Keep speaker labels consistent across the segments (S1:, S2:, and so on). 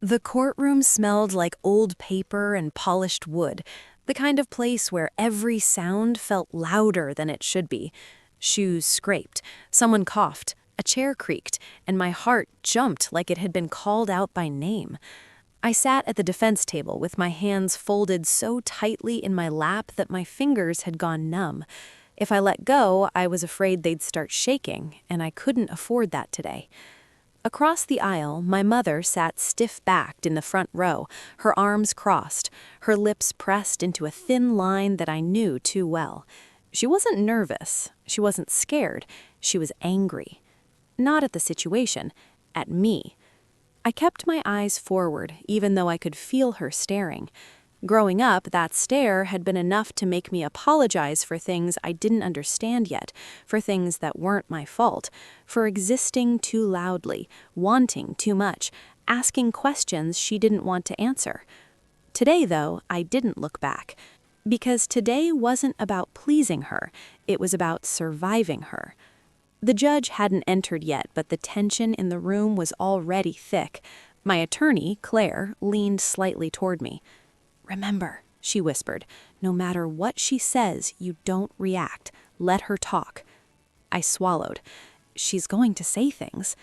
S1: The courtroom smelled like old paper and polished wood, the kind of place where every sound felt louder than it should be. Shoes scraped, someone coughed, a chair creaked, and my heart jumped like it had been called out by name. I sat at the defense table with my hands folded so tightly in my lap that my fingers had gone numb. If I let go, I was afraid they'd start shaking, and I couldn't afford that today. Across the aisle, my mother sat stiff-backed in the front row, her arms crossed, her lips pressed into a thin line that I knew too well. She wasn't nervous, she wasn't scared, she was angry. Not at the situation, at me. I kept my eyes forward, even though I could feel her staring. Growing up, that stare had been enough to make me apologize for things I didn't understand yet, for things that weren't my fault, for existing too loudly, wanting too much, asking questions she didn't want to answer. Today, though, I didn't look back, because today wasn't about pleasing her, it was about surviving her. The judge hadn't entered yet, but the tension in the room was already thick. My attorney, Claire, leaned slightly toward me. "Remember," she whispered, "no matter what she says, you don't react. Let her talk." I swallowed. She's going to say things.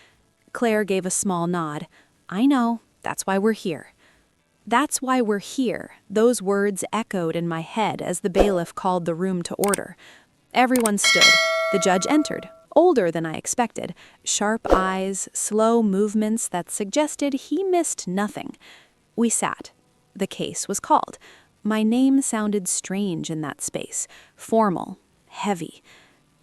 S1: Claire gave a small nod. "I know. That's why we're here." "That's why we're here." Those words echoed in my head as the bailiff called the room to order. Everyone stood. The judge entered, older than I expected, sharp eyes, slow movements that suggested he missed nothing. We sat. The case was called. My name sounded strange in that space, formal, heavy.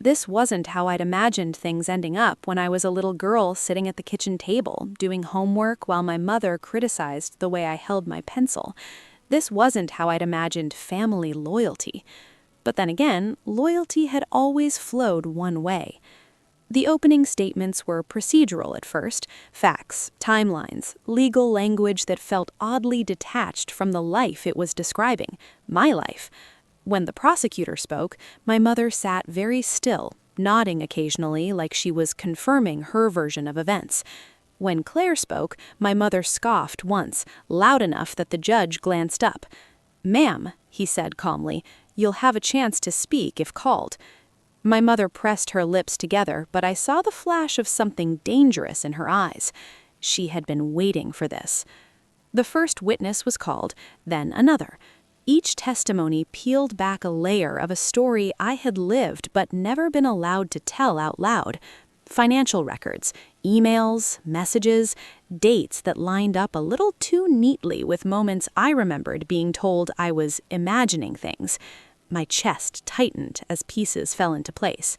S1: This wasn't how I'd imagined things ending up when I was a little girl sitting at the kitchen table, doing homework while my mother criticized the way I held my pencil. This wasn't how I'd imagined family loyalty. But then again, loyalty had always flowed one way. The opening statements were procedural at first, facts, timelines, legal language that felt oddly detached from the life it was describing, my life. When the prosecutor spoke, my mother sat very still, nodding occasionally like she was confirming her version of events. When Claire spoke, my mother scoffed once, loud enough that the judge glanced up. "Ma'am," he said calmly, "you'll have a chance to speak if called." My mother pressed her lips together, but I saw the flash of something dangerous in her eyes. She had been waiting for this. The first witness was called, then another. Each testimony peeled back a layer of a story I had lived but never been allowed to tell out loud. Financial records, emails, messages, dates that lined up a little too neatly with moments I remembered being told I was imagining things. My chest tightened as pieces fell into place.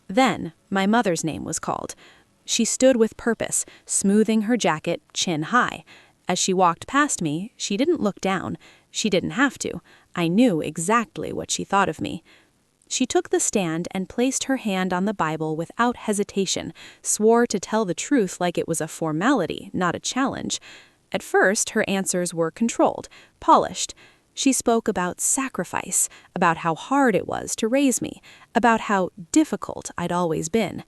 S1: Then my mother's name was called. She stood with purpose, smoothing her jacket chin high. As she walked past me, she didn't look down. She didn't have to. I knew exactly what she thought of me. She took the stand and placed her hand on the Bible without hesitation, swore to tell the truth like it was a formality, not a challenge. At first, her answers were controlled, polished. She spoke about sacrifice, about how hard it was to raise me, about how difficult I'd always been.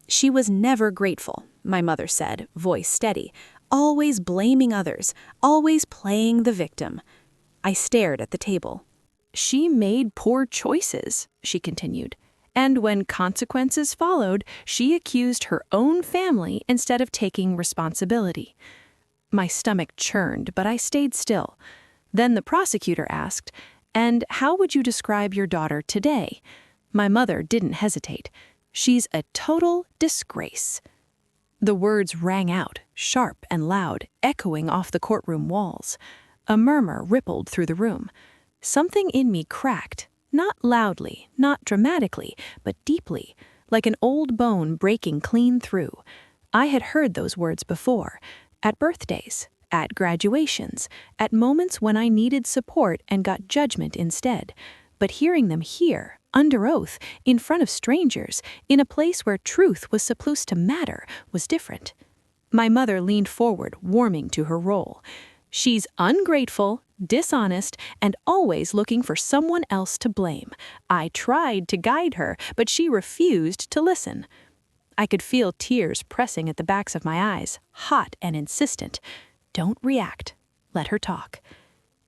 S1: She was never grateful, my mother said, voice steady, always blaming others, always playing the victim. I stared at the table.
S2: "She made poor choices," she continued, "and when consequences followed, she accused her own family instead of taking responsibility." My stomach churned, but I stayed still. Then the prosecutor asked, "And how would you describe your daughter today?" My mother didn't hesitate. "She's a total disgrace." The words rang out, sharp and loud, echoing off the courtroom walls. A murmur rippled through the room. Something in me cracked, not loudly, not dramatically, but deeply, like an old bone breaking clean through. I had heard those words before, at birthdays, at graduations, at moments when I needed support and got judgment instead. But hearing them here, under oath, in front of strangers, in a place where truth was supposed to matter, was different. My mother leaned forward, warming to her role. "She's ungrateful, dishonest, and always looking for someone else to blame. I tried to guide her, but she refused to listen." I could feel tears pressing at the backs of my eyes, hot and insistent. Don't react. Let her talk.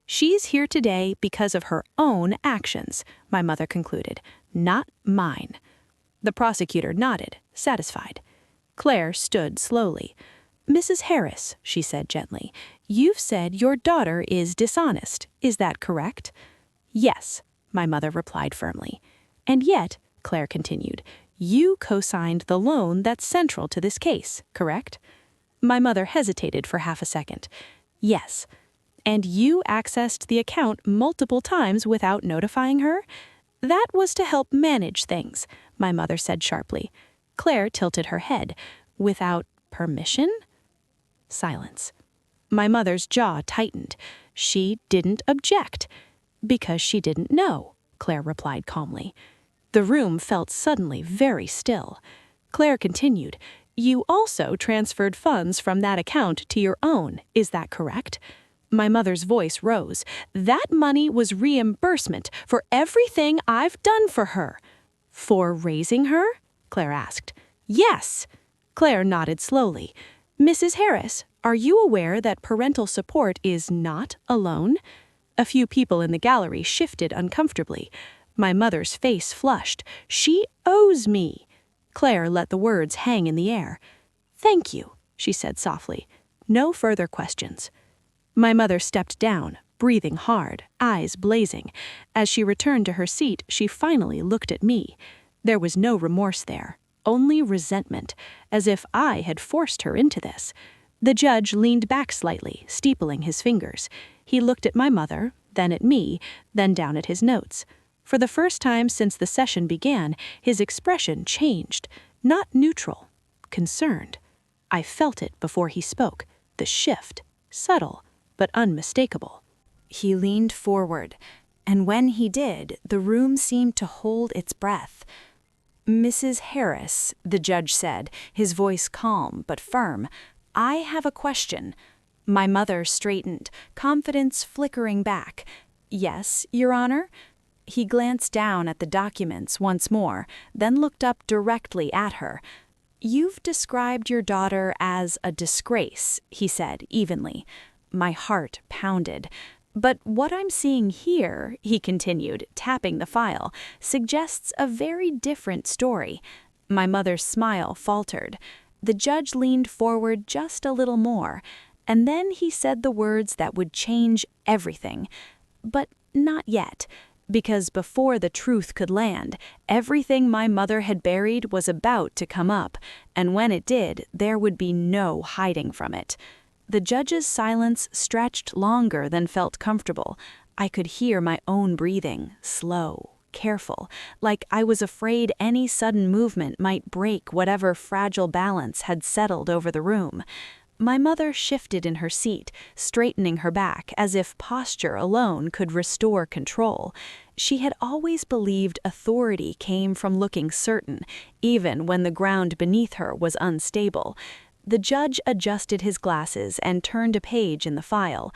S2: She's here today because of her own actions, my mother concluded, not mine. The prosecutor nodded, satisfied. Claire stood slowly. Mrs. Harris, she said gently, you've said your daughter is dishonest. Is that correct? Yes, my mother replied firmly. And yet, Claire continued, you co-signed the loan that's central to this case, correct? My mother hesitated for half a second. Yes. And you accessed the account multiple times without notifying her? That was to help manage things, my mother said sharply. Claire tilted her head. Without permission? Silence. My mother's jaw tightened. She didn't object. Because she didn't know, Claire replied calmly. The room felt suddenly very still. Claire continued, you also transferred funds from that account to your own, is that correct? My mother's voice rose. That money was reimbursement for everything I've done for her. For raising her? Claire asked. Yes. Claire nodded slowly. Mrs. Harris, are you aware that parental support is not a loan? A few people in the gallery shifted uncomfortably. My mother's face flushed. She owes me. Claire let the words hang in the air. Thank you, she said softly. No further questions. My mother stepped down, breathing hard, eyes blazing. As she returned to her seat, she finally looked at me. There was no remorse there, only resentment, as if I had forced her into this. The judge leaned back slightly, steepling his fingers. He looked at my mother, then at me, then down at his notes. For the first time since the session began, his expression changed, not neutral, concerned. I felt it before he spoke, the shift, subtle, but unmistakable.
S1: He leaned forward, and when he did, the room seemed to hold its breath. Mrs. Harris, the judge said, his voice calm but firm, I have a question. My mother straightened, confidence flickering back. Yes, Your Honor? He glanced down at the documents once more, then looked up directly at her. You've described your daughter as a disgrace, he said evenly. My heart pounded. But what I'm seeing here, he continued, tapping the file, suggests a very different story. My mother's smile faltered. The judge leaned forward just a little more, and then he said the words that would change everything. But not yet, because before the truth could land, everything my mother had buried was about to come up, and when it did, there would be no hiding from it. The judge's silence stretched longer than felt comfortable. I could hear my own breathing, slow, careful, like I was afraid any sudden movement might break whatever fragile balance had settled over the room. My mother shifted in her seat, straightening her back as if posture alone could restore control. She had always believed authority came from looking certain, even when the ground beneath her was unstable. The judge adjusted his glasses and turned a page in the file.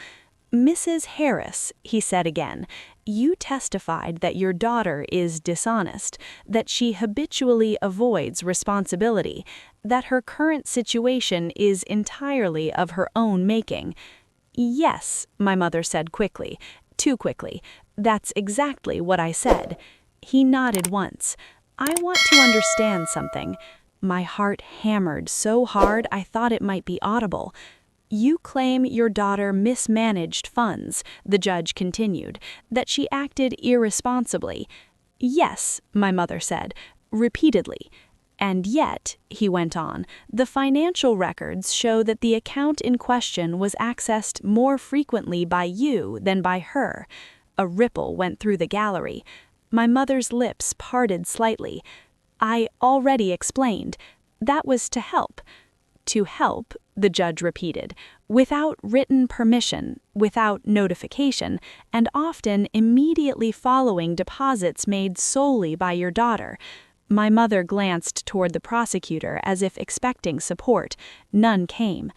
S1: Mrs. Harris, he said again, you testified that your daughter is dishonest, that she habitually avoids responsibility, that her current situation is entirely of her own making. Yes, my mother said quickly, too quickly. That's exactly what I said. He nodded once. I want to understand something. My heart hammered so hard I thought it might be audible. You claim your daughter mismanaged funds, the judge continued, that she acted irresponsibly. Yes, my mother said, repeatedly. And yet, he went on, the financial records show that the account in question was accessed more frequently by you than by her. A ripple went through the gallery. My mother's lips parted slightly. I already explained. That was to help. To help, the judge repeated, without written permission, without notification, and often immediately following deposits made solely by your daughter. My mother glanced toward the prosecutor as if expecting support. None came.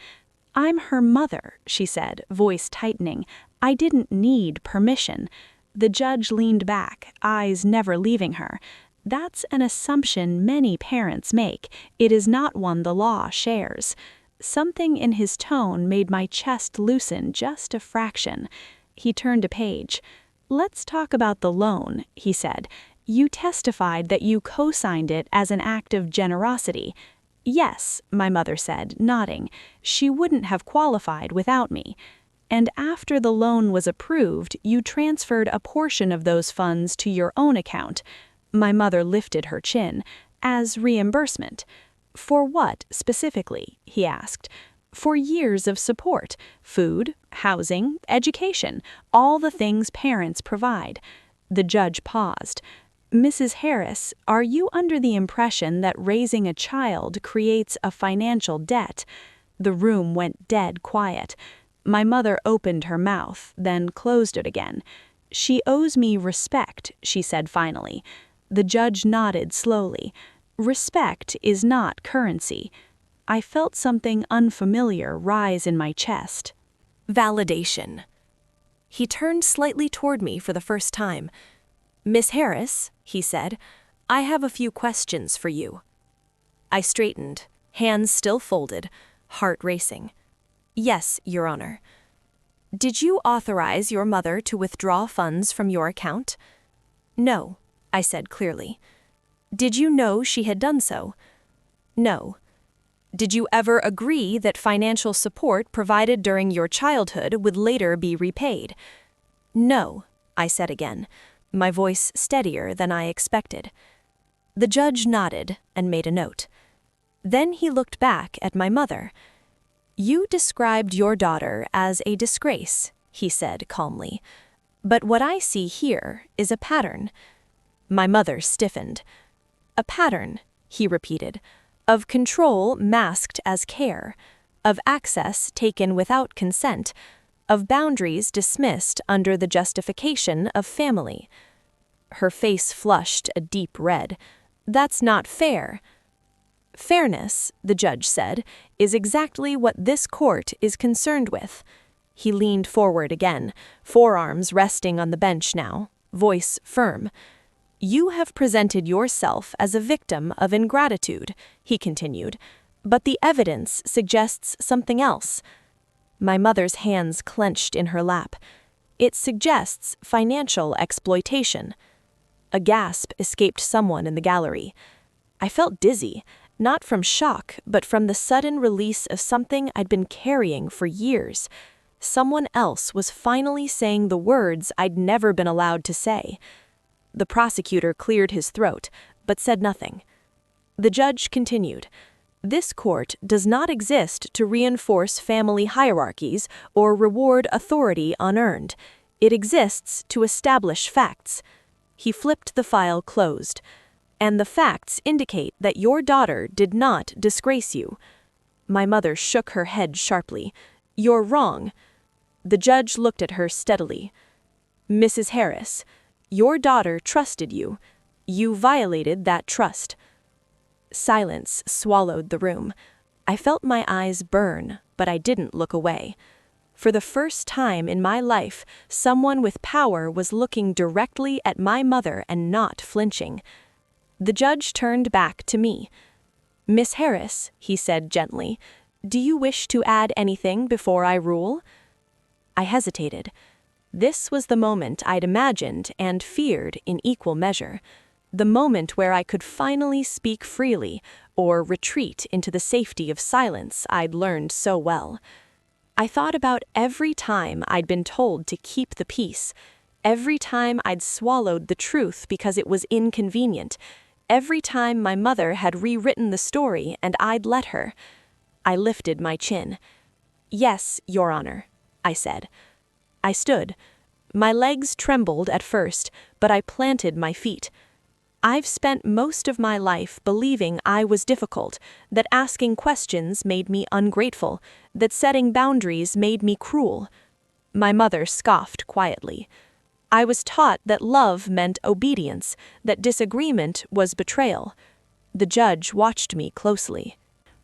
S1: I'm her mother, she said, voice tightening. I didn't need permission. The judge leaned back, eyes never leaving her. That's an assumption many parents make. It is not one the law shares.
S2: Something in his tone made my chest loosen just a fraction. He turned a page. "Let's talk about the loan," he said. "You testified that you co-signed it as an act of generosity." "Yes," my mother said, nodding. "She wouldn't have qualified without me." "And after the loan was approved, you transferred a portion of those funds to your own account." My mother lifted her chin. "As reimbursement." "For what, specifically?" he asked. "For years of support. Food, housing, education, all the things parents provide." The judge paused. "Mrs. Harris, are you under the impression that raising a child creates a financial debt?" The room went dead quiet. My mother opened her mouth, then closed it again. "She owes me respect," she said finally. The judge nodded slowly. "Respect is not currency." I felt something unfamiliar rise in my chest.
S1: Validation. He turned slightly toward me for the first time. "Miss Harris," he said, "I have a few questions for you." I straightened, hands still folded, heart racing. "Yes, Your Honor." "Did you authorize your mother to withdraw funds from your account?" "No," I said clearly. "Did you know she had done so?" "No." "Did you ever agree that financial support provided during your childhood would later be repaid?" "No," I said again, my voice steadier than I expected. The judge nodded and made a note. Then he looked back at my mother. "You described your daughter as a disgrace," he said calmly. "But what I see here is a pattern." My mother stiffened. "A pattern," he repeated, "of control masked as care, of access taken without consent, of boundaries dismissed under the justification of family." Her face flushed a deep red. "That's not fair." "Fairness," the judge said, "is exactly what this court is concerned with." He leaned forward again, forearms resting on the bench now, voice firm. "You have presented yourself as a victim of ingratitude," he continued, "but the evidence suggests something else." My mother's hands clenched in her lap. "It suggests financial exploitation." A gasp escaped someone in the gallery. I felt dizzy, not from shock, but from the sudden release of something I'd been carrying for years. Someone else was finally saying the words I'd never been allowed to say. The prosecutor cleared his throat, but said nothing. The judge continued. "This court does not exist to reinforce family hierarchies or reward authority unearned. It exists to establish facts." He flipped the file closed. "And the facts indicate that your daughter did not disgrace you." My mother shook her head sharply. "You're wrong." The judge looked at her steadily. "Mrs. Harris, your daughter trusted you. You violated that trust." Silence swallowed the room. I felt my eyes burn, but I didn't look away. For the first time in my life, someone with power was looking directly at my mother and not flinching. The judge turned back to me. "Miss Harris," he said gently, "do you wish to add anything before I rule?" I hesitated. This was the moment I'd imagined and feared in equal measure. The moment where I could finally speak freely or retreat into the safety of silence I'd learned so well. I thought about every time I'd been told to keep the peace, every time I'd swallowed the truth because it was inconvenient, every time my mother had rewritten the story and I'd let her. I lifted my chin. "Yes, Your Honor," I said. I stood. My legs trembled at first, but I planted my feet. I've spent most of my life believing I was difficult, that asking questions made me ungrateful, that setting boundaries made me cruel. My mother scoffed quietly. I was taught that love meant obedience, that disagreement was betrayal. The judge watched me closely.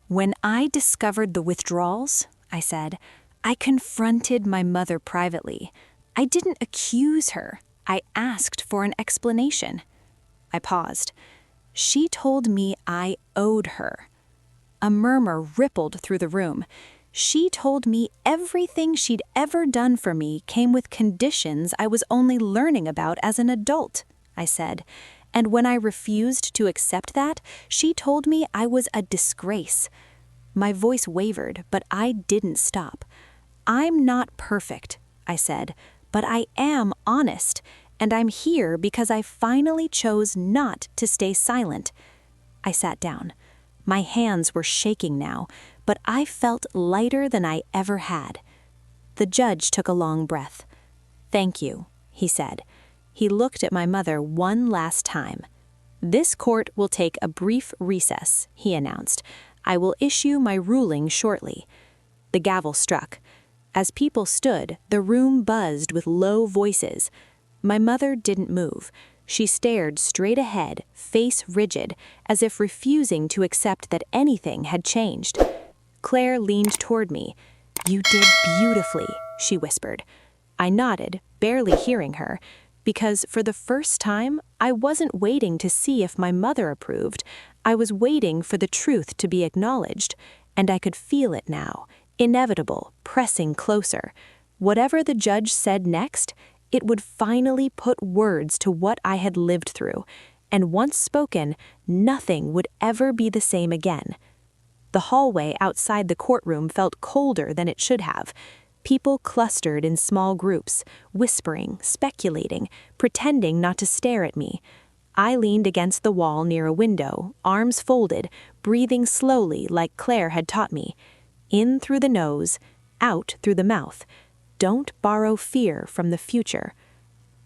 S3: "When I discovered the withdrawals," I said, "I confronted my mother privately. I didn't accuse her. I asked for an explanation." I paused. "She told me I owed her." A murmur rippled through the room. She told me everything she'd ever done for me came with conditions I was only learning about as an adult, I said. And when I refused to accept that, she told me I was a disgrace. My voice wavered, but I didn't stop. I'm not perfect, I said, but I am honest, and I'm here because I finally chose not to stay silent. I sat down. My hands were shaking now, but I felt lighter than I ever had. The judge took a long breath. "Thank you," he said. He looked at my mother one last time. "This court will take a brief recess," he announced. "I will issue my ruling shortly." The gavel struck. As people stood, the room buzzed with low voices. My mother didn't move. She stared straight ahead, face rigid, as if refusing to accept that anything had changed. Claire leaned toward me. "You did beautifully," she whispered. I nodded, barely hearing her, because for the first time, I wasn't waiting to see if my mother approved. I was waiting for the truth to be acknowledged, and I could feel it now, inevitable, pressing closer. Whatever the judge said next, it would finally put words to what I had lived through, and once spoken, nothing would ever be the same again. The hallway outside the courtroom felt colder than it should have. People clustered in small groups, whispering, speculating, pretending not to stare at me. I leaned against the wall near a window, arms folded, breathing slowly like Claire had taught me. In through the nose, out through the mouth. Don't borrow fear from the future.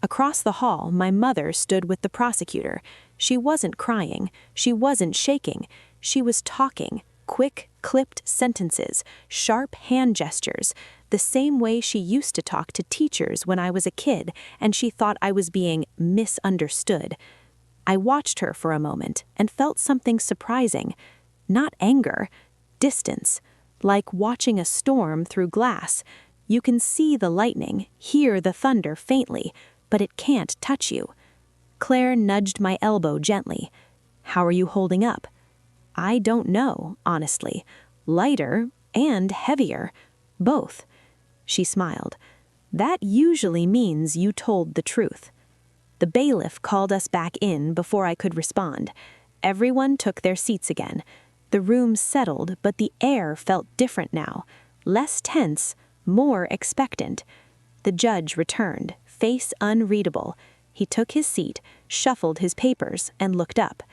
S3: Across the hall, my mother stood with the prosecutor. She wasn't crying. She wasn't shaking. She was talking. Quick, clipped sentences, sharp hand gestures, the same way she used to talk to teachers when I was a kid and she thought I was being misunderstood. I watched her for a moment and felt something surprising. Not anger, distance, like watching a storm through glass. You can see the lightning, hear the thunder faintly, but it can't touch you. Claire nudged my elbow gently. "How are you holding up?" "I don't know, honestly. Lighter and heavier. Both." She smiled. "That usually means you told the truth." The bailiff called us back in before I could respond. Everyone took their seats again. The room settled, but the air felt different now. Less tense, more expectant. The judge returned, face unreadable. He took his seat, shuffled his papers, and looked up.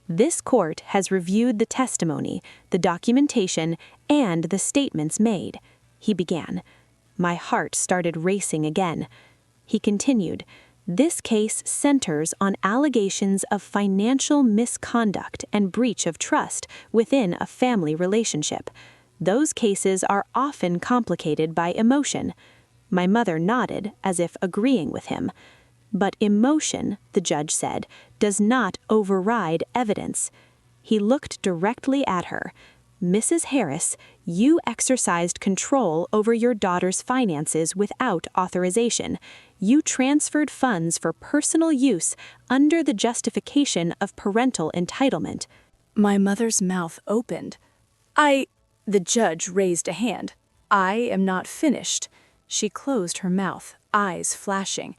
S3: "This court has reviewed the testimony, the documentation, and the statements made," he began. My heart started racing again. He continued, "This case centers on allegations of financial misconduct and breach of trust within a family relationship. Those cases are often complicated by emotion." My mother nodded, as if agreeing with him. "But emotion," the judge said, "does not override evidence." He looked directly at her. "Mrs. Harris, you exercised control over your daughter's finances without authorization. You transferred funds for personal use under the justification of parental entitlement."
S2: My mother's mouth opened. The judge raised a hand. "I am not finished." She closed her mouth, eyes flashing.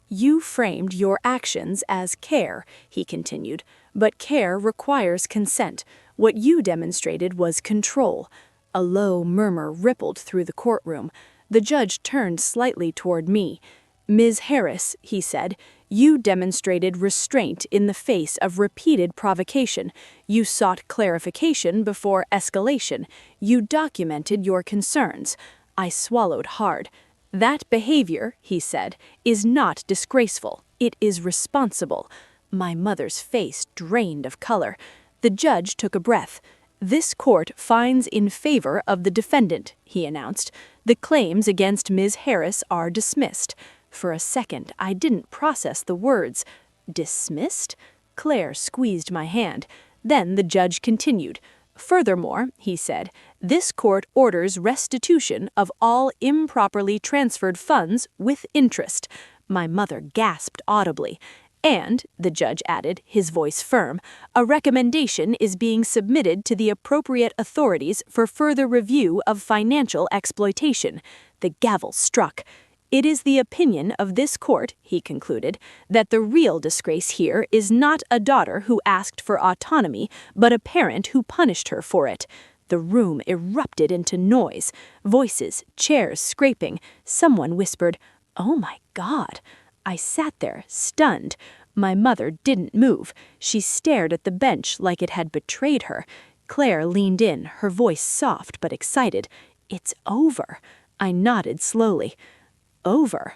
S2: "You framed your actions as care," he continued, "but care requires consent. What you demonstrated was control." A low murmur rippled through the courtroom. The judge turned slightly toward me. "Ms. Harris," he said, "you demonstrated restraint in the face of repeated provocation. You sought clarification before escalation. You documented your concerns." I swallowed hard. "That behavior," he said, "is not disgraceful. It is responsible." My mother's face drained of color. The judge took a breath. "This court finds in favor of the defendant," he announced. "The claims against Ms. Harris are dismissed." For a second, I didn't process the words. "Dismissed?" Claire squeezed my hand. Then the judge continued. "Furthermore," he said, "this court orders restitution of all improperly transferred funds with interest." My mother gasped audibly. And, the judge added, his voice firm, a recommendation is being submitted to the appropriate authorities for further review of financial exploitation. The gavel struck. It is the opinion of this court, he concluded, that the real disgrace here is not a daughter who asked for autonomy, but a parent who punished her for it. The room erupted into noise, voices, chairs scraping. Someone whispered, "Oh my God." I sat there, stunned. My mother didn't move. She stared at the bench like it had betrayed her. Claire leaned in, her voice soft but excited. "It's over." I nodded slowly. Over.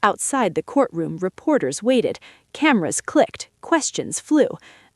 S2: Outside the courtroom, reporters waited. Cameras clicked. Questions flew.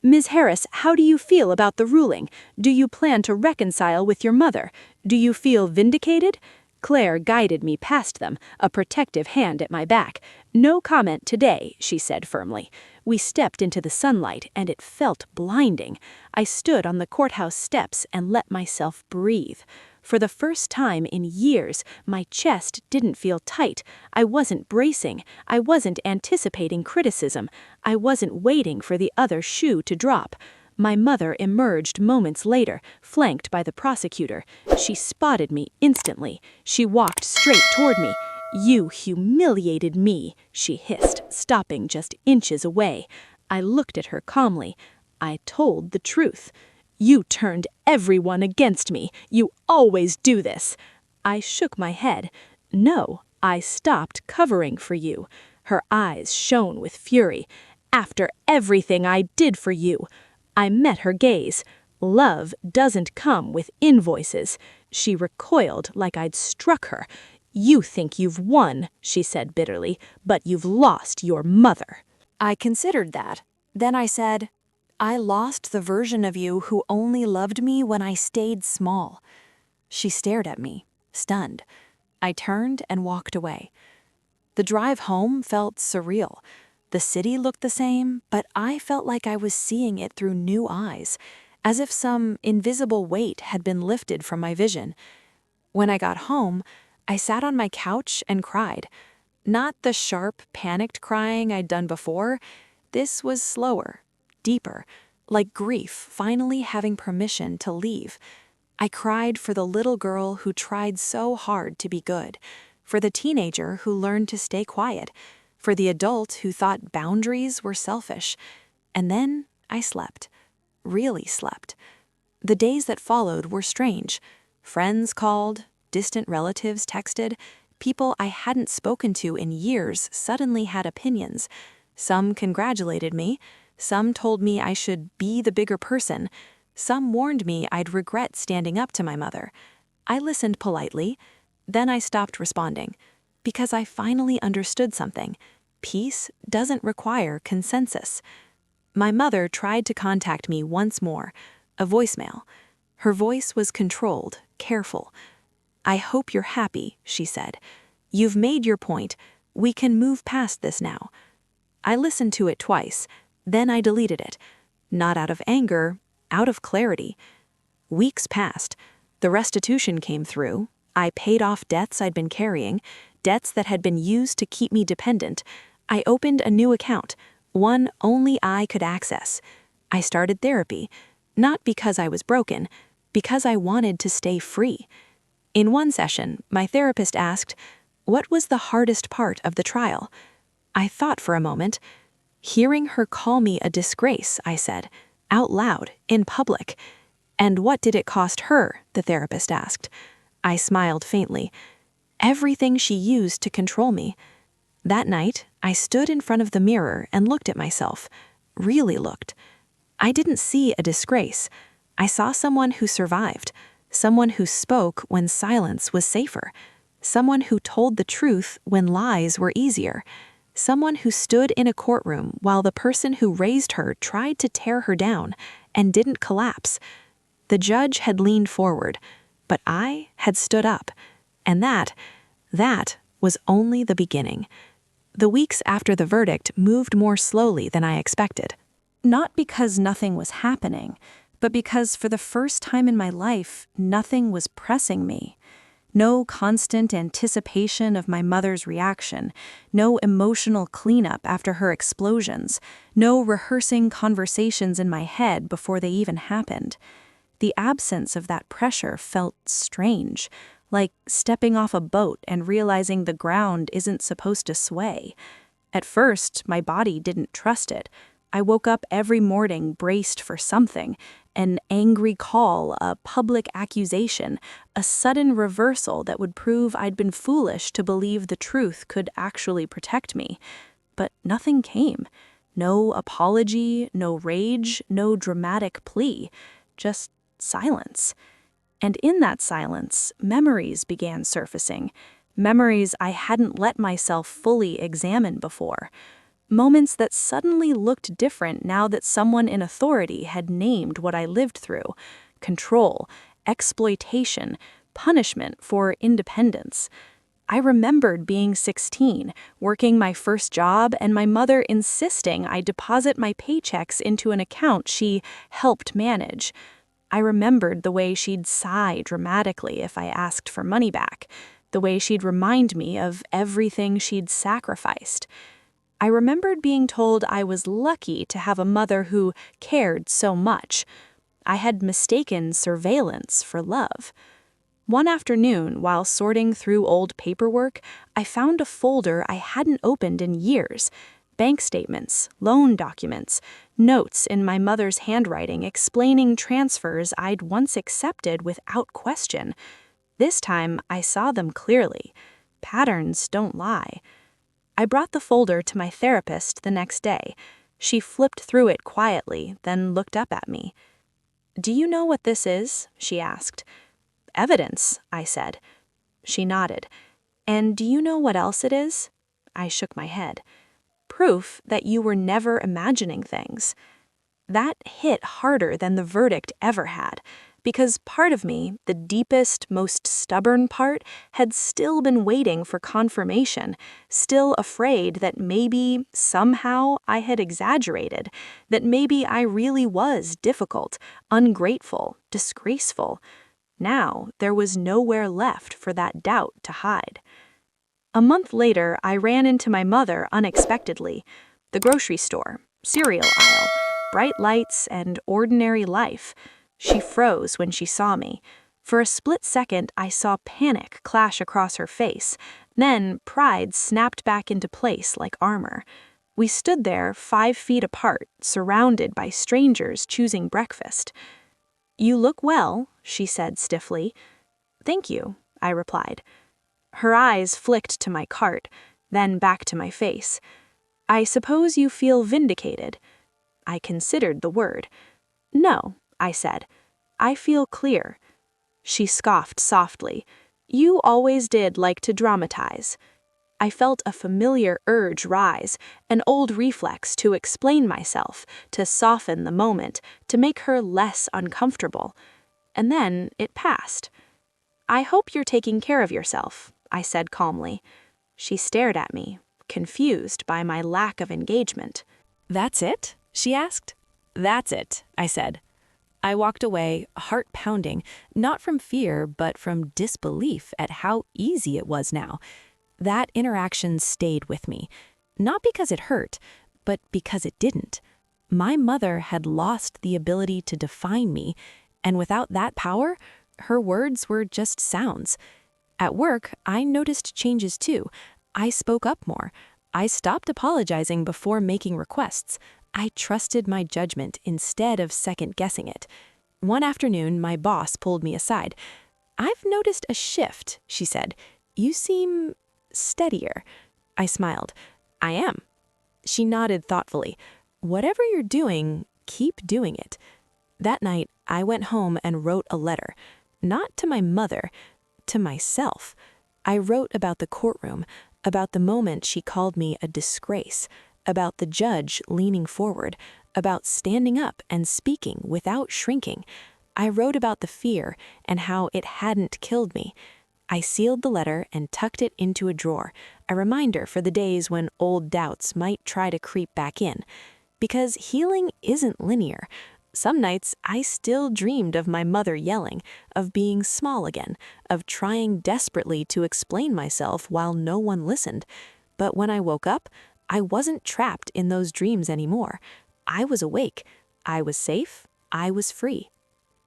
S2: "Ms. Harris, how do you feel about the ruling? Do you plan to reconcile with your mother? Do you feel vindicated?" Claire guided me past them, a protective hand at my back. "No comment today," she said firmly. We stepped into the sunlight, and it felt blinding. I stood on the courthouse steps and let myself breathe. For the first time in years, my chest didn't feel tight. I wasn't bracing. I wasn't anticipating criticism. I wasn't waiting for the other shoe to drop. My mother emerged moments later, flanked by the prosecutor. She spotted me instantly. She walked straight toward me. "You humiliated me," she hissed, stopping just inches away. I looked at her calmly. I told the truth. "You turned everyone against me. You always do this." I shook my head. "No, I stopped covering for you." Her eyes shone with fury. "After everything I did for you." I met her gaze. "Love doesn't come with invoices." She recoiled like I'd struck her. "You think you've won," she said bitterly, "but you've lost your mother."
S1: I considered that. Then I said, "I lost the version of you who only loved me when I stayed small." She stared at me, stunned. I turned and walked away. The drive home felt surreal. The city looked the same, but I felt like I was seeing it through new eyes, as if some invisible weight had been lifted from my vision. When I got home, I sat on my couch and cried. Not the sharp, panicked crying I'd done before. This was slower, deeper, like grief finally having permission to leave. I cried for the little girl who tried so hard to be good, for the teenager who learned to stay quiet, for the adult who thought boundaries were selfish. And then I slept. Really slept. The days that followed were strange. Friends called, distant relatives texted, people I hadn't spoken to in years suddenly had opinions. Some congratulated me, some told me I should be the bigger person, some warned me I'd regret standing up to my mother. I listened politely, then I stopped responding, because I finally understood something. Peace doesn't require consensus. My mother tried to contact me once more, a voicemail. Her voice was controlled, careful. "I hope you're happy," she said. "You've made your point. We can move past this now." I listened to it twice, then I deleted it. Not out of anger, out of clarity. Weeks passed. The restitution came through. I paid off debts I'd been carrying, debts that had been used to keep me dependent. I opened a new account, one only I could access. I started therapy, not because I was broken, because I wanted to stay free. In one session, my therapist asked, "What was the hardest part of the trial?" I thought for a moment. "Hearing her call me a disgrace," I said, out loud, in public. "And what did it cost her?" the therapist asked. I smiled faintly. "Everything she used to control me." That night, I stood in front of the mirror and looked at myself, really looked. I didn't see a disgrace. I saw someone who survived, someone who spoke when silence was safer, someone who told the truth when lies were easier, someone who stood in a courtroom while the person who raised her tried to tear her down and didn't collapse. The judge had leaned forward, but I had stood up, and that was only the beginning. The weeks after the verdict moved more slowly than I expected. Not because nothing was happening, but because for the first time in my life, nothing was pressing me.
S3: No constant anticipation of my mother's reaction, no emotional cleanup after her explosions, no rehearsing conversations in my head before they even happened. The absence of that pressure felt strange, like stepping off a boat and realizing the ground isn't supposed to sway. At first, my body didn't trust it. I woke up every morning braced for something, an angry call, a public accusation, a sudden reversal that would prove I'd been foolish to believe the truth could actually protect me. But nothing came. No apology, no rage, no dramatic plea. Just silence. And in that silence, memories began surfacing. Memories I hadn't let myself fully examine before. Moments that suddenly looked different now that someone in authority had named what I lived through. Control, exploitation, punishment for independence. I remembered being 16, working my first job, and my mother insisting I deposit my paychecks into an account she helped manage. I remembered the way she'd sigh dramatically if I asked for money back, the way she'd remind me of everything she'd sacrificed. I remembered being told I was lucky to have a mother who cared so much. I had mistaken surveillance for love. One afternoon, while sorting through old paperwork, I found a folder I hadn't opened in years. Bank statements, loan documents, notes in my mother's handwriting explaining transfers I'd once accepted without question. This time, I saw them clearly. Patterns don't lie. I brought the folder to my therapist the next day. She flipped through it quietly, then looked up at me. "Do you know what this is?" she asked. "Evidence," I said. She nodded. "And do you know what else it is?" I shook my head. "Proof that you were never imagining things." That hit harder than the verdict ever had, because part of me, the deepest, most stubborn part, had still been waiting for confirmation, still afraid that maybe, somehow, I had exaggerated, that maybe I really was difficult, ungrateful, disgraceful. Now, there was nowhere left for that doubt to hide. A month later, I ran into my mother unexpectedly. The grocery store, cereal aisle, bright lights, and ordinary life. She froze when she saw me. For a split second, I saw panic clash across her face. Then, pride snapped back into place like armor. We stood there 5 feet apart, surrounded by strangers choosing breakfast. "You look well," she said stiffly. "Thank you," I replied. Her eyes flicked to my cart, then back to my face. "I suppose you feel vindicated." I considered the word. "No," I said. "I feel clear." She scoffed softly. "You always did like to dramatize." I felt a familiar urge rise, an old reflex to explain myself, to soften the moment, to make her less uncomfortable. And then it passed. "I hope you're taking care of yourself," I said calmly. She stared at me, confused by my lack of engagement.
S1: "That's it?" she asked. "That's it," I said. I walked away, heart pounding, not from fear, but from disbelief at how easy it was now. That interaction stayed with me, not because it hurt, but because it didn't. My mother had lost the ability to define me, and without that power, her words were just sounds. At work, I noticed changes too. I spoke up more. I stopped apologizing before making requests. I trusted my judgment instead of second-guessing it. One afternoon, my boss pulled me aside. "I've noticed a shift," she said. "You seem steadier." I smiled. "I am." She nodded thoughtfully. "Whatever you're doing, keep doing it." That night, I went home and wrote a letter. Not to my mother, to myself. I wrote about the courtroom, about the moment she called me a disgrace, about the judge leaning forward, about standing up and speaking without shrinking. I wrote about the fear and how it hadn't killed me. I sealed the letter and tucked it into a drawer, a reminder for the days when old doubts might try to creep back in. Because healing isn't linear.
S2: Some nights, I still dreamed of my mother yelling, of being small again, of trying desperately to explain myself while no one listened. But when I woke up, I wasn't trapped in those dreams anymore. I was awake. I was safe. I was free.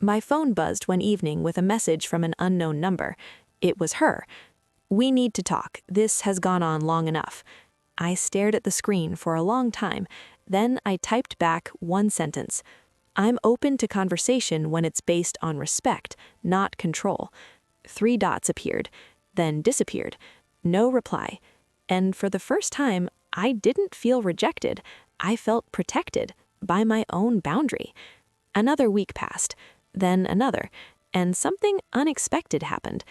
S2: My phone buzzed one evening with a message from an unknown number. It was her. "We need to talk. This has gone on long enough." I stared at the screen for a long time. Then I typed back one sentence. "I'm open to conversation when it's based on respect, not control." 3 dots appeared, then disappeared. No reply. And for the first time, I didn't feel rejected. I felt protected by my own boundary. Another week passed, then another, and something unexpected happened.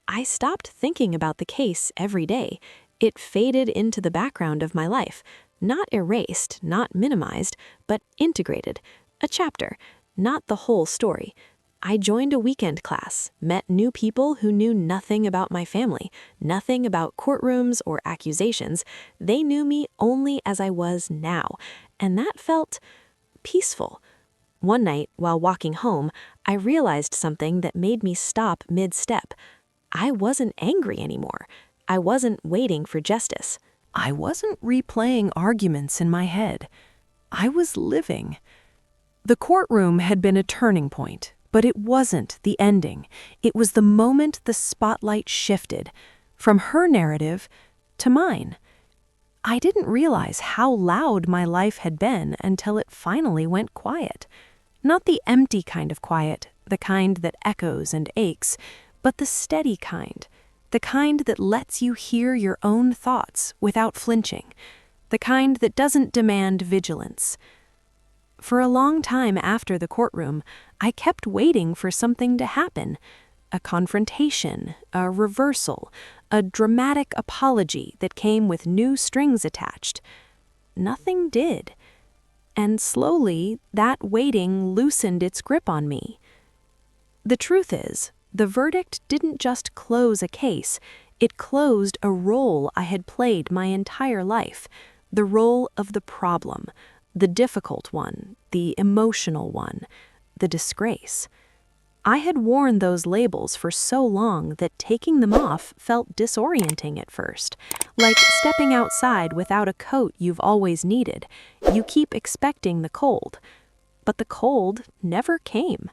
S2: I stopped thinking about the case every day. It faded into the background of my life, not erased, not minimized, but integrated. A chapter, not the whole story. I joined a weekend class, met new people who knew nothing about my family, nothing about courtrooms or accusations. They knew me only as I was now, and that felt peaceful. One night, while walking home, I realized something that made me stop mid-step. I wasn't angry anymore. I wasn't waiting for justice.
S1: I wasn't replaying arguments in my head. I was living. The courtroom had been a turning point, but it wasn't the ending. It was the moment the spotlight shifted, from her narrative to mine. I didn't realize how loud my life had been until it finally went quiet. Not the empty kind of quiet, the kind that echoes and aches, but the steady kind, the kind that lets you hear your own thoughts without flinching, the kind that doesn't demand vigilance. For a long time after the courtroom, I kept waiting for something to happen. A confrontation, a reversal, a dramatic apology that came with new strings attached. Nothing did. And slowly, that waiting loosened its grip on me. The truth is, the verdict didn't just close a case, it closed a role I had played my entire life, the role of the problem, the difficult one, the emotional one, the disgrace. I had worn those labels for so long that taking them off felt disorienting at first, like stepping outside without a coat you've always needed. You keep expecting the cold, but the cold never came.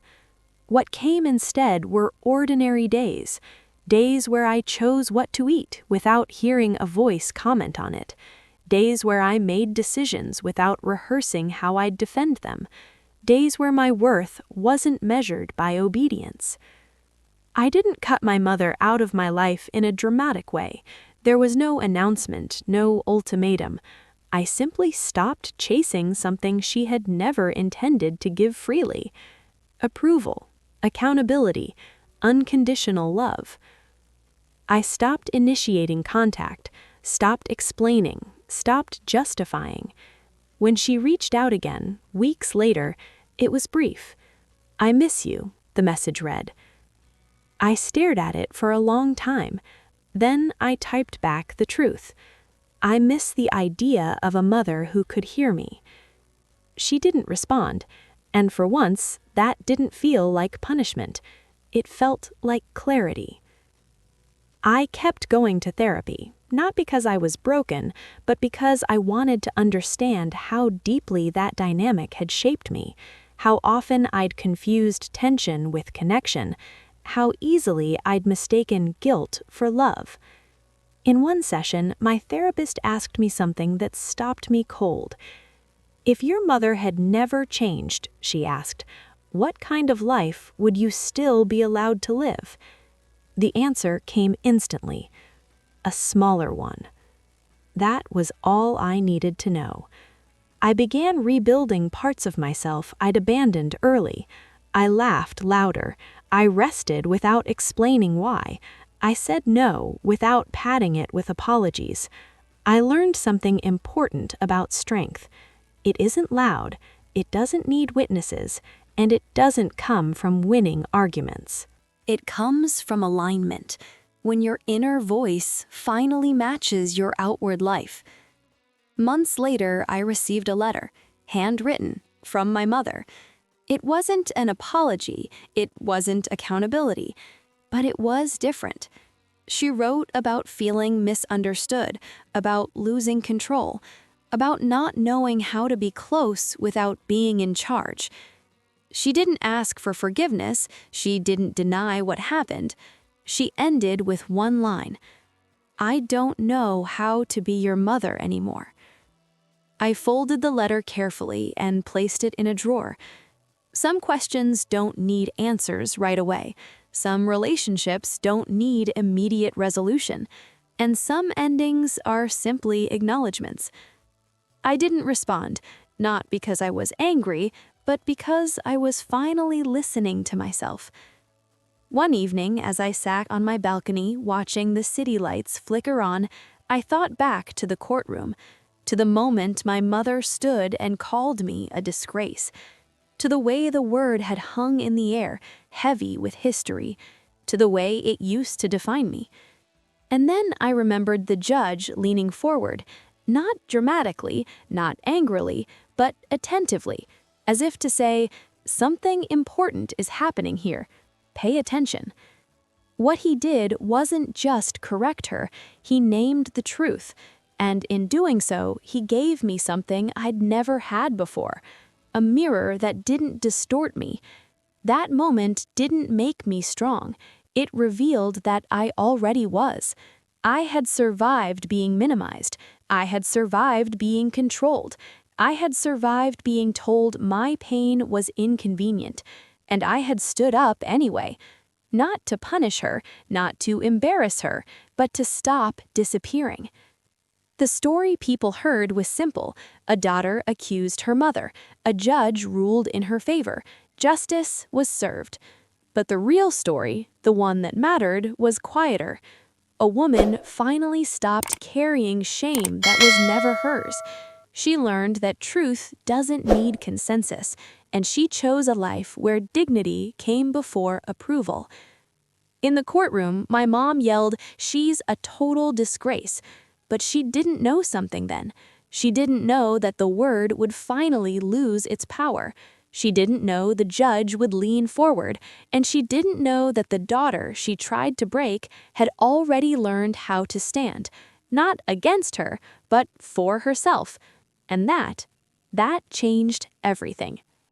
S1: What came instead were ordinary days, days where I chose what to eat without hearing a voice comment on it, days where I made decisions without rehearsing how I'd defend them, days where my worth wasn't measured by obedience. I didn't cut my mother out of my life in a dramatic way. There was no announcement, no ultimatum. I simply stopped chasing something she had never intended to give freely. Approval, accountability, unconditional love. I stopped initiating contact, stopped explaining, stopped justifying. When she reached out again, weeks later, it was brief. "I miss you," the message read. I stared at it for a long time. Then I typed back the truth. "I miss the idea of a mother who could hear me." She didn't respond, and for once, that didn't feel like punishment. It felt like clarity. I kept going to therapy, not because I was broken, but because I wanted to understand how deeply that dynamic had shaped me, how often I'd confused tension with connection, how easily I'd mistaken guilt for love. In one session, my therapist asked me something that stopped me cold. "If your mother had never changed," she asked, "what kind of life would you still be allowed to live?" The answer came instantly. A smaller one. That was all I needed to know. I began rebuilding parts of myself I'd abandoned early. I laughed louder. I rested without explaining why. I said no without padding it with apologies. I learned something important about strength. It isn't loud, it doesn't need witnesses, and it doesn't come from winning arguments. It comes from alignment, when your inner voice finally matches your outward life. Months later, I received a letter, handwritten, from my mother. It wasn't an apology, it wasn't accountability, but it was different. She wrote about feeling misunderstood, about losing control, about not knowing how to be close without being in charge. She didn't ask for forgiveness, she didn't deny what happened. She ended with one line: "I don't know how to be your mother anymore." I folded the letter carefully and placed it in a drawer. Some questions don't need answers right away. Some relationships don't need immediate resolution. And some endings are simply acknowledgments. I didn't respond, not because I was angry, but because I was finally listening to myself. One evening, as I sat on my balcony watching the city lights flicker on, I thought back to the courtroom, to the moment my mother stood and called me a disgrace, to the way the word had hung in the air, heavy with history, to the way it used to define me. And then I remembered the judge leaning forward, not dramatically, not angrily, but attentively, as if to say, "Something important is happening here. Pay attention." What he did wasn't just correct her, he named the truth, and in doing so, he gave me something I'd never had before. A mirror that didn't distort me. That moment didn't make me strong. It revealed that I already was. I had survived being minimized. I had survived being controlled. I had survived being told my pain was inconvenient. And I had stood up anyway. Not to punish her, not to embarrass her, but to stop disappearing. The story people heard was simple. A daughter accused her mother. A judge ruled in her favor. Justice was served. But the real story, the one that mattered, was quieter. A woman finally stopped carrying shame that was never hers. She learned that truth doesn't need consensus, and she chose a life where dignity came before approval. In the courtroom, my mom yelled, "She's a total disgrace." But she didn't know something then. She didn't know that the word would finally lose its power. She didn't know the judge would lean forward, and she didn't know that the daughter she tried to break had already learned how to stand, not against her, but for herself. And that changed everything.